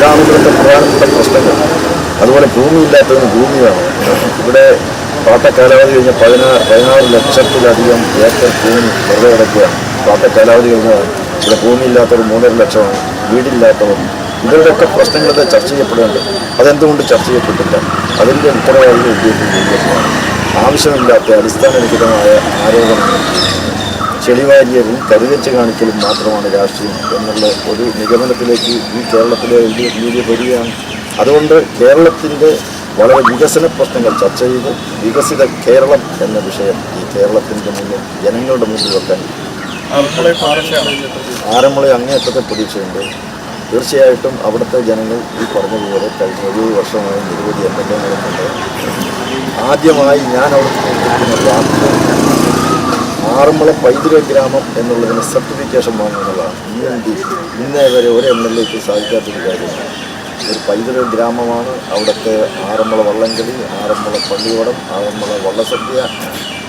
ഇതാണ് ഇവിടുത്തെ പ്രധാനപ്പെട്ട പ്രശ്നങ്ങൾ. അതുപോലെ ഭൂമിയില്ലാത്തതിന് ഭൂമി വേണം. ഇവിടെ പാട്ടക്കാലാവധി കഴിഞ്ഞ 16 ലക്ഷത്തിലധികം ഏക്കർ ഭൂമി വെറുതെ കിടക്കുകയാണ്. പാട്ടക്കാലാവധി കഴിഞ്ഞാൽ ഇവിടെ ഭൂമിയില്ലാത്തവർ 3.5 ലക്ഷമാണ്, വീടില്ലാത്തവർ. ഇവരുടെയൊക്കെ പ്രശ്നങ്ങളൊക്കെ ചർച്ച ചെയ്യപ്പെടുന്നുണ്ട്. അതെന്തുകൊണ്ട് ചർച്ച ചെയ്യപ്പെട്ടില്ല? അതിൻ്റെ ഉത്തരവാദികൾ ഉദ്ദേശിക്കുന്നത് ആവശ്യമില്ലാത്ത അടിസ്ഥാനരഹിതമായ ആരോപണങ്ങൾ ചെളിവാരിയലും കരുതച്ച് കാണിക്കലും മാത്രമാണ് രാഷ്ട്രീയം എന്നുള്ള ഒരു നിഗമനത്തിലേക്ക് ഈ കേരളത്തിലെ LDF വരികയാണ്. അതുകൊണ്ട് കേരളത്തിൻ്റെ വളരെ വികസന പ്രശ്നങ്ങൾ ചർച്ച ചെയ്ത് വികസിത കേരളം എന്ന വിഷയം ഈ കേരളത്തിൻ്റെ മുന്നിൽ ജനങ്ങളുടെ മുന്നിൽ വെക്കാൻ ആറന്മുള അങ്ങേയറ്റത്തെ പ്രതീക്ഷയുണ്ട്. തീർച്ചയായിട്ടും അവിടുത്തെ ജനങ്ങൾ ഈ പറഞ്ഞതുപോലെ കഴിഞ്ഞ 7 വർഷമായി നിരവധി MLA-മാരുണ്ട്. ആദ്യമായി ഞാൻ അവിടെ വാർത്ത ആറന്മുള പൈതൃക ഗ്രാമം എന്നുള്ളതിന് സർട്ടിഫിക്കേഷൻ വാങ്ങുന്നതാണ്. ഇന്നേ വരെ ഒരു MLA-ക്ക് സാധിക്കാത്തൊരു കാര്യമാണ്. ഒരു പൈതൃക ഗ്രാമമാണ് അവിടുത്തെ ആറന്മുള വള്ളംകളി, ആറന്മുള പള്ളിയോടം, ആറന്മുള വള്ളസദ്യ,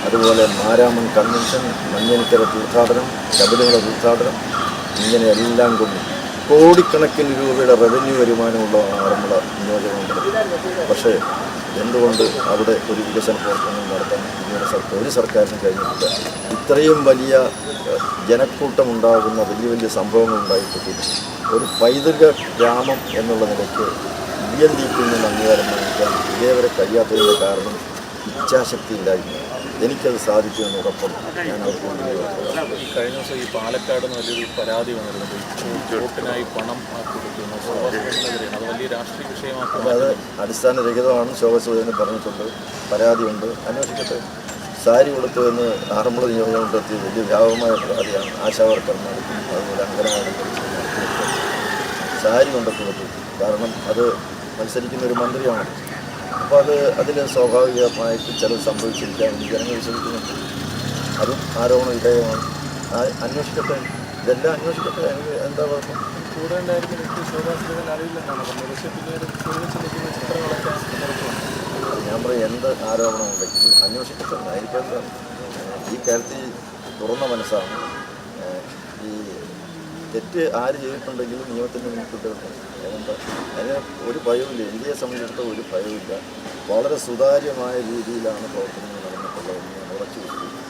അതുപോലെ മാരാമൺ കൺവെൻഷൻ, മഞ്ഞനിക്കര തീർത്ഥാടനം, ശബരിമല തീർത്ഥാടനം, ഇങ്ങനെ എല്ലാം കൊണ്ട് കോടിക്കണക്കിന് രൂപയുടെ റവന്യൂ വരുമാനമുള്ള ആറന്മുള നിയോജകമണ്ഡലം. പക്ഷേ എന്തുകൊണ്ട് അവിടെ ഒരു വികസന പ്രവർത്തനം നടത്താൻ ഒരു സർക്കാരിനും കഴിഞ്ഞിട്ടില്ല? ഇത്രയും വലിയ ജനക്കൂട്ടമുണ്ടാകുന്ന വലിയ സംഭവങ്ങൾ ഉണ്ടായിട്ടില്ല. ഒരു പൈതൃക ഗ്രാമം എന്നുള്ള നിലയ്ക്ക് BNDP-യിൽ നിന്ന് അംഗീകാരം വാങ്ങിക്കാൻ ഇതേവരെ കഴിയാത്തതിൻ്റെ കാരണം ഇച്ഛാശക്തി ഇല്ലായിരുന്നു. എനിക്കത് സാധിക്കുമെന്ന് ഉറപ്പുണ്ട്. ഞാൻ അവർക്ക് ഈ കഴിഞ്ഞ ദിവസം ഈ പാലക്കാട് നല്ലൊരു പരാതി വന്നിരുന്നത് വോട്ടിനായി പണം കൊടുക്കുന്നു, അത് വലിയ രാഷ്ട്രീയ വിഷയമാക്കുന്നത്. അത് അടിസ്ഥാനരഹിതമാണ്. ശോഭ സുരേന്ദ്രൻ പറഞ്ഞിട്ടുണ്ട്, പരാതിയുണ്ട്, അന്വേഷിക്കട്ടെ. സാരി കൊടുത്തു എന്ന് ആറന്മുള നിയോജകമണ്ഡലത്തിൽ വലിയ വ്യാപകമായ പരാതിയാണ്. ആശാവർക്കർമാർക്കും അതുപോലെ അംഗനവാടികൾക്കും സാരി കൊണ്ടൊക്കെ കൊടുത്തു. കാരണം അത് മത്സരിക്കുന്ന ഒരു മന്ത്രിയാണ്. അപ്പോൾ അതിൽ സ്വാഭാവികമായിട്ട് ചിലത് സംഭവിച്ചിരിക്കാൻ ജനങ്ങൾ വിശ്വസിക്കുന്നുണ്ട്. അതും ആരോപണ വിധേയമാണ്. അന്വേഷിക്കട്ടെ, ഇതെല്ലാം അന്വേഷിക്കട്ടെ. എന്താ കുഴപ്പം? കൂടെ ഉണ്ടായിരിക്കും ശോഭാസുരേന്ദ്രൻ അറിയില്ലെന്നാണ് പറഞ്ഞത്. പക്ഷേ പിന്നീട് ചിത്രങ്ങളൊക്കെ ഞാൻ പറയും, എന്ത് ആരോപണം ഉണ്ടെങ്കിലും അന്വേഷിക്കട്ടെ. ആയിരിക്കും ഈ കാര്യത്തിൽ തുറന്ന മനസ്സാണ്. ഈ തെറ്റ് ആര് ചെയ്തിട്ടുണ്ടെങ്കിലും നിയമത്തിൻ്റെ മുന്നിൽ കൊണ്ടുവരണം. എന്താ അതിന് ഒരു ഭയവുമില്ല. ഇന്ത്യയെ സംബന്ധിച്ചിടത്തോളം ഒരു ഭയവുമില്ല. വളരെ സുതാര്യമായ രീതിയിലാണ് പ്രവർത്തനങ്ങൾ നടന്നിട്ടുള്ളതെന്ന് ഞാൻ ഉറച്ചു വിശ്വസിക്കുന്നു.